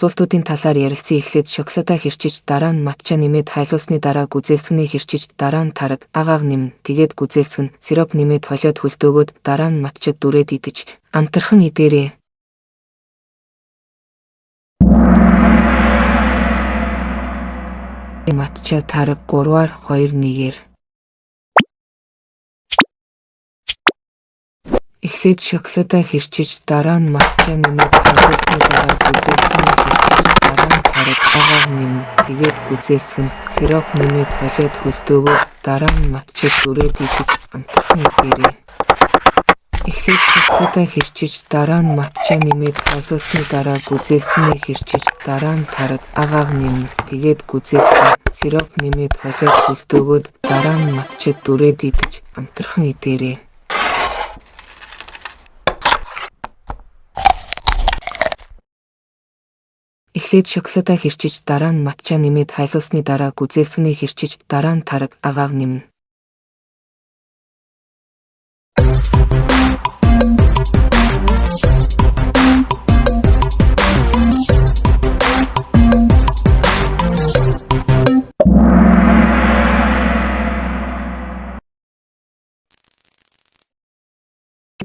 асуултуудын талаар ярилцсан эхлээд шоколадаа хэрчиж дараа нь матча нэмээд хайлуулсны дараа гүзээлцгэнээ хэрчиж дараа нь тараг агаав нэмнэ. Тэгээд гүзээлцгэн сироп нэмээд холиод хөлдөөгөөд дараа нь матчад дүрээд идэж амтархан идээрэй. Матча тараг 3-аар 2-1-ээр. Эхлээд шоколадаа хэрчиж дараа нь матча нэмээд хайлуулсны дараа гүзээлцгэнээ хэрчиж дараа нь тараг агаав нэмнэ. Тэгээд гүзээлцгэн сироп нэмээд холиод хөлдөөгөөд дараа нь матчад дүрээд идэж амтархан идээрэй. Эхлээд шоколадаа хэрчиж дараа нь матча нэмээд хайлуулсны дараа гүзээлцгэнээ хэрчиж дараа нь тараг агаав нэмнэ. Тэгээд гүзээлцгэн сироп нэмээд холиод хөлдөөгөөд дараа нь матчад дүрээд идэж амтархан идээрэй. Эхлээд шоколадаа хэрчиж дараа нь матча нэмээд хайлуулсны дараа гүзээлцгэнээ хэрчиж дараа нь тараг агаав нэмнэ.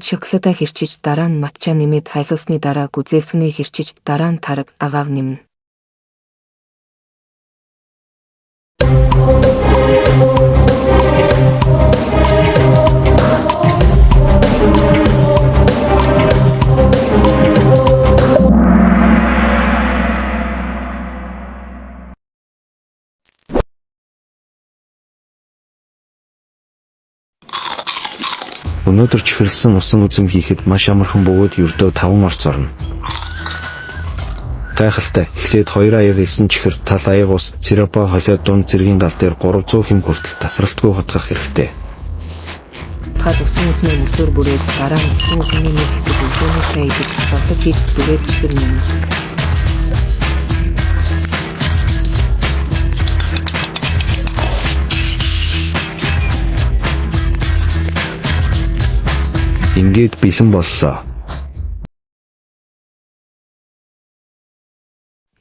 Шоколадаа хэрчиж дараа нь матча нэмээд хайлуулсны дараа гүзээлцгэнээ хэрчиж дараа нь тараг агаав нэмнэ. Өнөөдөр чихэрлсэн усан үзэм хийхэд маш амархан бөгөөд ердөө 5 орц орно. Гайхалтай. Эхлээд 2,9 чихэр тал аяг ус сиропоо холиод дунд зэргийн гал дээр 300 хэм хүртэл тасралтгүй хутгах хэрэгтэй. Хад усан үзмээ мөсөөр бүрээд дараа нь усан үзмийн нэг хэсэг өглөөний цай идэж шавлаг хийж дүрээд чихэр нэмнэ. Ингээд бэлэн боллоо.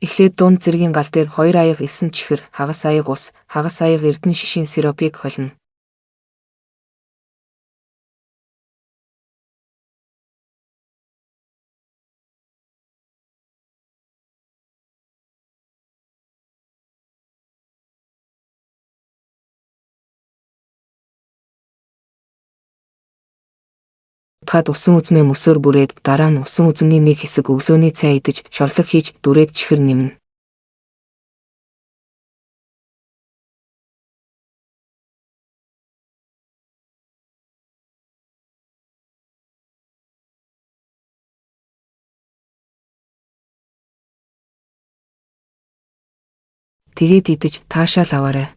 Эхлээд дунд зэргийн гал дээр 2,9 чихэр, хагас аяг ус, хагас аяг эрдэнэ шишийн сиропыг холино. Хад усан үзмээ мөсөөр бүрээд дараа нь усан үзмний нэг хэсэг өглөөний цай идэж шорлог хийж дүрээд чихэр нэмнэ. Тэгээд идэж таашаал аваарай.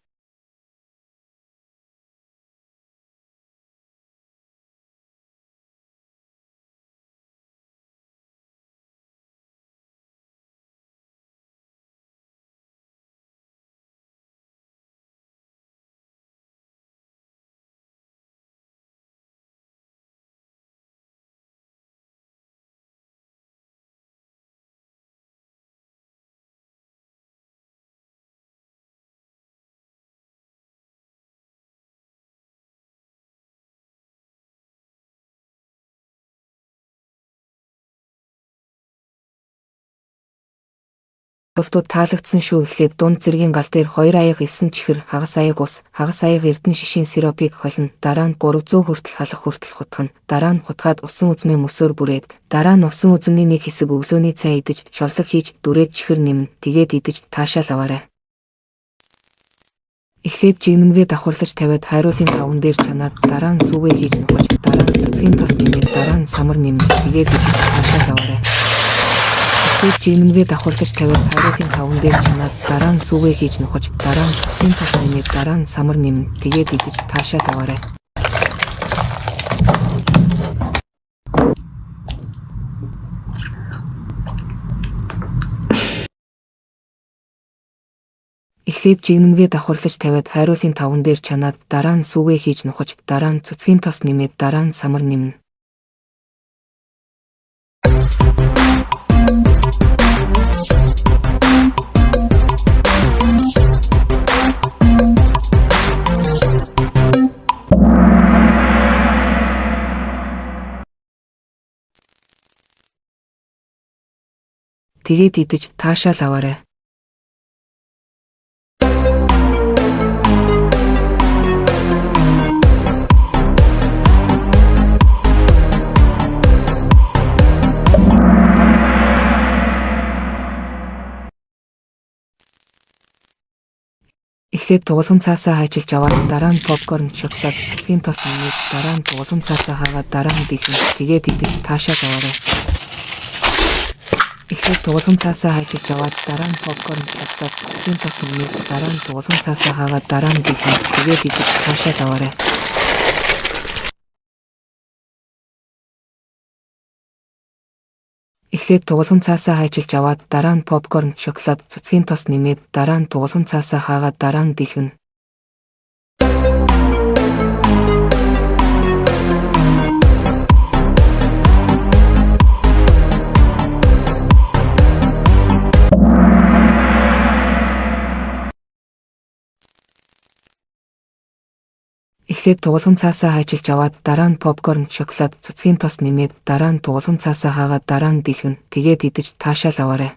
Бусдууд таалагдсан шүү. Эхлээд дунд зэргийн гал дээр 2,9 чихэр, хагас аяг ус, хагас аяг эрдэнэ шишийн сиропыг холино. Дараа нь 300 хүртэл халах хүртэл хутгана. Дараа нь хутгаад усан үзмээ мөсөөр бүрээд дараа нь усан үзмний нэг хэсэг өглөөний цай идэж шорлог хийж дүрээд чихэр нэмнэ. Тэгээд идэж таашаал аваарай. Эхлээд жигнэмгээ давхарлаж тавиад хайруулын таван дээр чанаад дараа нь сүгээ хийж нухаж дараа нь цэцгийн тос нэмээд дараа нь самар нэмнэ. Тэгээд идэж таашаал аваарай. Эхлээд жигнэмгээ давхарлаж тавиад хайруулын таван дээр чанаад дараа нь сүгээ хийж нухаж дараа нь цэцгийн тос нэмээд дараа нь самар нэмнэ. Тэгээд идэж таашаал аваарай. Эхлээд жигнэмгээ давхарлаж тавиад хайруулын таван дээр чанаад дараа нь сүгээ хийж нухаж дараа нь цэцгийн тос нэмээд дараа нь самар нэмнэ. Тэгээд идэж таашаал аваарай. Эхлээд дуулсан цаасаа хайчилж аваад дараа нь попкорн, шоколад, цэцгийн тос нэмээд дараа нь дуулсан цаасаа хаагаад дараа нь дэлгэн. Тэгээд идэж таашаал аваарай. Эхлээд дуулсан цаасаа хайчилж аваад дараа нь попкорн, шоколад, цэцгийн тос нэмээд дараа нь дуулсан цаасаа хаагаад дараа нь дэлгэн. Тэгээд идэж таашаал аваарай. Эхлээд дуулсан цаасаа хайчилж аваад дараа нь попкорн, шоколад, цэцгийн тос нэмээд дараа нь дуулсан цаасаа хаагаад дараа нь дэлгэн. Эхлээд дуулсан цаасаа хайчилж аваад дараа нь попкорн, шоколад, цэцгийн тос нэмээд дараа нь дуулсан цаасаа хаагаад дараа нь дэлгэн. Тэгээд идэж таашаал аваарай.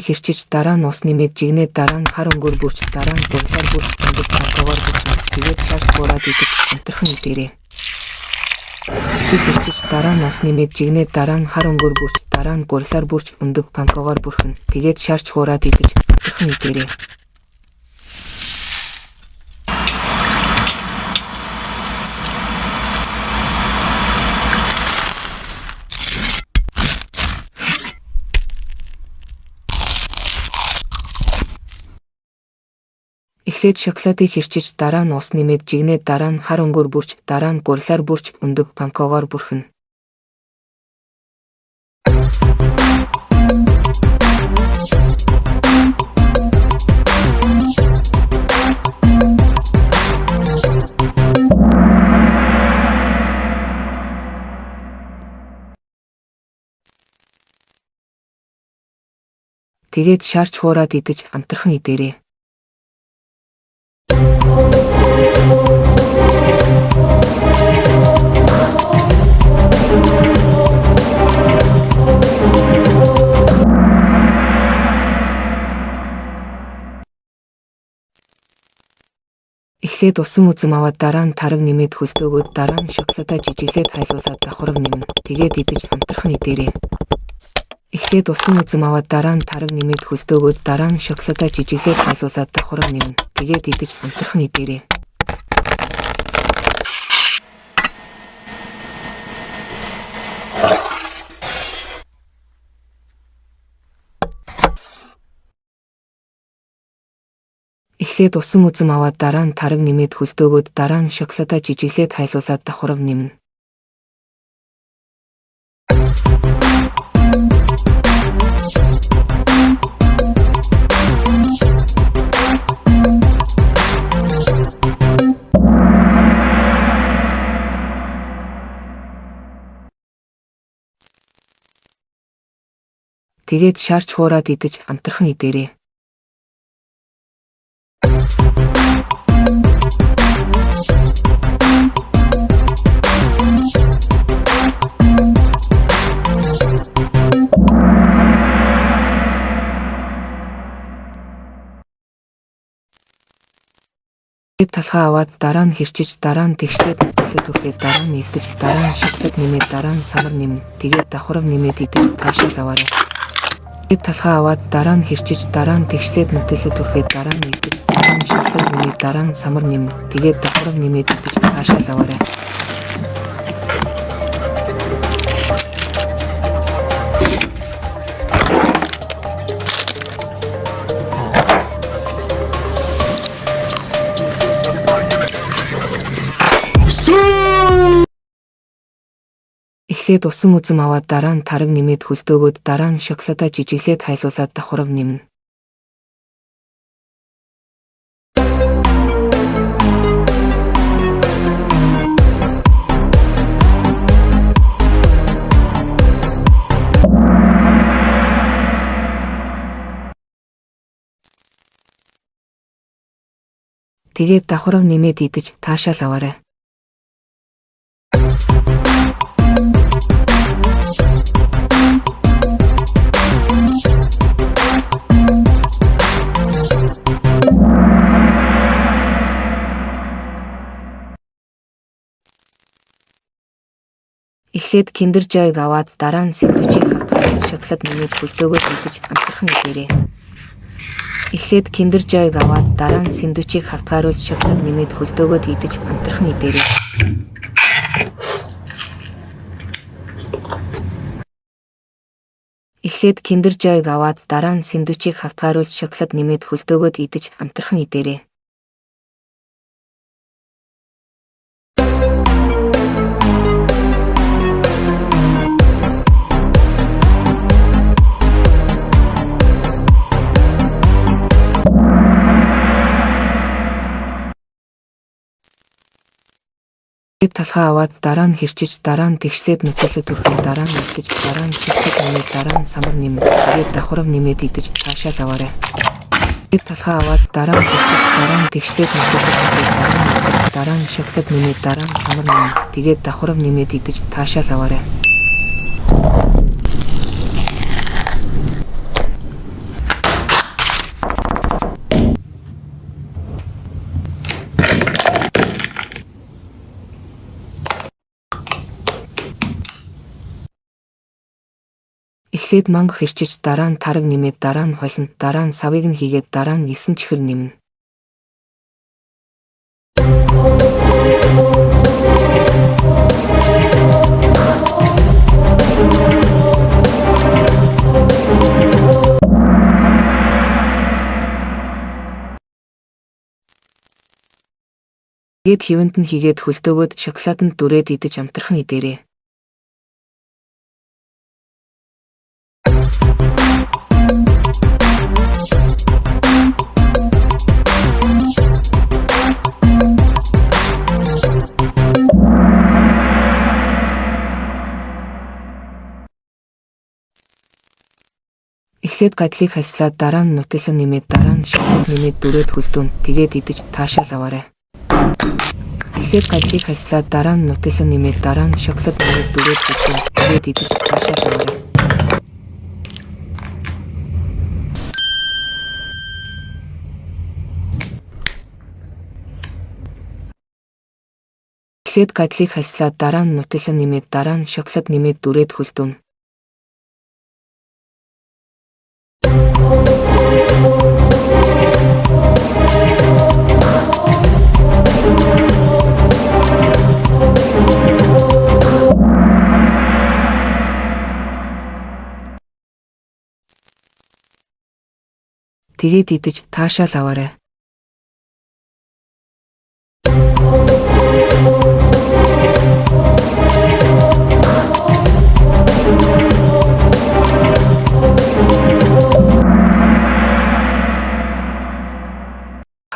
Хэрчиж дараа нь ус нэмээд жигнээд дараа нь хар өнгөөр бүрч дараа нь дулсаар бүрч өндөр цанхаагаар бүрч тэгээд шал буураад идэж амтрхан идээрэй. Хэрчиж дараа нь ус нэмээд жигнээд дараа нь хар өнгөөр бүрч дараа нь гурсаар бүрч өндөр панкогоор бүрхэн тэгээд шарч хуураад идэж амтрхан идээрэй. Эхлээд шоколадыг хэрчиж дараа нь ус нэмээд жигнээд дараа нь хар өнгөөр бүрч дараа нь гурсаар бүрч өндөг панкогоор бүрхэн. Тэгээд шарч хуураад идэж амтрхан идээрэй. Эхлээд усан үзэм аваад дараа нь тараг нэмээд хөлтөөгөөд дараа нь шоколадаа жижиглээд хайлуулаад давхарга нэмнэ. Тэгээд идэж амтрхан идээрэй. Эхлээд усан үзэм аваад дараа нь тараг нэмээд хөлтөөгөөд дараа нь шоколадаа жижиглээд хайлуулаад давхарга нэмнэ. Тэгээд идэж амтрхан идээрэй. Эхлээд усан үзэм аваад дараа нь тараг нэмээд хөлтөөгөөд дараа нь шоколадаа жижиглээд хайлуулаад давхарга нэмнэ. Тэгээд шарч хуураад идэж амтрхан идээрэй. Талхаа аваад дараа нь хэрчиж дараа нь тэгшлээд нүдсээ түрхээд дараа нь илдэж дараа нь шоколад нэмээд дараа нь самар нэмнэ. Тэгээд давхарга нэмээд идэж таашаал аваарай. Талхаа аваад дараа нь хэрчиж дараа нь тэгшлээд нүдсээ түрхээд дараа нь илдэж дараа нь шоколад нэмээд дараа нь самар нэмнэ. Тэгээд давхарга нэмээд идэж таашаал аваарай. Эхлээд усан үзэм аваад дараа нь тараг нэмээд хөлтөөгөөд дараа нь шоколадаа жижиглээд хайлуулаад давхарга нэмнэ. Тэгээд давхарга нэмээд идэж таашаал аваарай. Эхлээд Kinder Joy-г аваад дараа нь сэндвичийг хавтгахад шоколад нэмээд хөлтөөгөө идэж амтрахын идээрэй. Эхлээд Kinder Joy-г аваад дараа нь сэндвичийг хавтгааруулж шоколад нэмээд хөлтөөгөө идэж амтрахын идээрэй. Эхлээд Kinder Joy-г аваад дараа нь сэндвичийг хавтгааруулж шоколад нэмээд хөлтөөгөө идэж амтрахын идээрэй. Талхаа аваад дараа нь хэрчиж дараа нь тэгшлээд нүтлээсээ түрхээ дараа нь идэж дараа нь шоколад нэмээд дараа нь самар нэмээд тэгээд давхарга нэмээд идэж таашаал аваарай. Талхаа аваад дараа нь хэрчиж дараа нь тэгшлээд нүтлээсээ түрхээ дараа нь шоколад нэмээд дараа нь самар нэмээд тэгээд давхарга нэмээд идэж таашаал аваарай. Эхлээд манго хэрчиж дараа нь тараг нэмээд дараа нь холино дараа нь савыг нь хийгээд дараа нь 9 чихэр нэмнэ. Тэгээд хивэнд нь хийгээд хөлтөөгөөд шоколаданд дүрээд идэж амтрахын идээрэй. Эхлээд гадлыг хаслаад дараа нь нутэлэн нэмээд дараа нь шоколад нэмээд дүрээд хөлтөөн тэгээд идэж таашаал аваарай. Эхлээд гадлыг хаслаад дараа нь нутэлэн нэмээд дараа нь шоколад нэмээд дүрээд хөлтөөн тэгээд идэж таашаал аваарай. Эхлээд гадлыг хаслаад дараа нь нутэлэн нэмээд дараа нь шоколад нэмээд дүрээд хөлтөөн. Тэгээд идэж таашаал аваарай.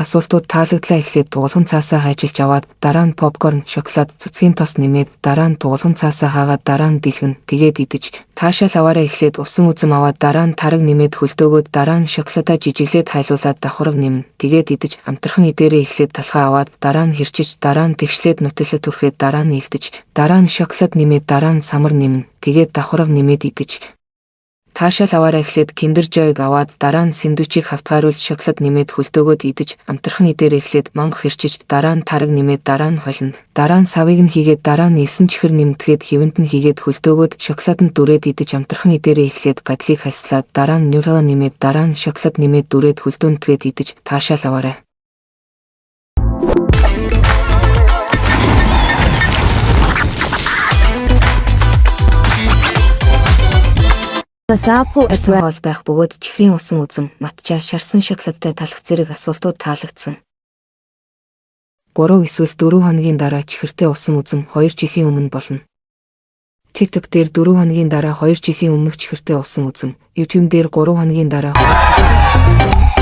Асуултууд таалагдлаа эхлээд туулган цаасаа хайжилж аваад дараа нь попкорн, шоколад, цуцгийн тос нэмээд дараа нь туулган цаасаа хаагаад дараа нь дэлгэн тэгээд идэж таашаал аваарай. Эхлээд усан үзэм аваад дараа нь тараг нэмээд хөлтөөгөөд дараа нь шоколадаа жижиглээд хайлуулаад давхарга нэмнэ. Тэгээд идэж амтрахын идээрээ эхлээд талхаа аваад дараа нь хэрчиж дараа нь тэгшлээд нутэлээ түрхээд дараа нь илдэж дараа нь шоколад нэмээд дараа нь самар нэмнэ. Тэгээд давхарга нэмээд идэж таашаал аваарай. Эхлээд Kinder Joy-г аваад дараа нь сэндвичийг хавтгааруулж шоколад нэмээд хөлтөөгөөд идэж амтрахын идээрээ эхлээд манго хэрчиж дараа нь тараг нэмээд дараа нь холино дараа нь савыг нь хийгээд дараа нь 9 чихэр нэмтгэхэд хивэнд нь хийгээд хөлтөөгөөд шоколаданд дүрээд идэж амтрахын идээрээ эхлээд гадлыг хаслаад дараа нь Nutella нэмээд дараа нь шоколад нэмээд дүрээд хөлтөөнтгээд идэж таашаал аваарай. Арсан хоол байх бөгөөд чихрийн усан үзэм, матча, шарсан шоколадтай талах зэрэг асуултууд таалагдсан. 3 эсвэл 4 хоногийн дараа чихэртэй усан үзэм 2 жилийн өмнө болно. TikTok дээр 4 хоногийн дараа 2 жилийн өмнөх чихэртэй усан үзэм, YouTube дээр 3 хоногийн дараа 2 жилийн өмнө.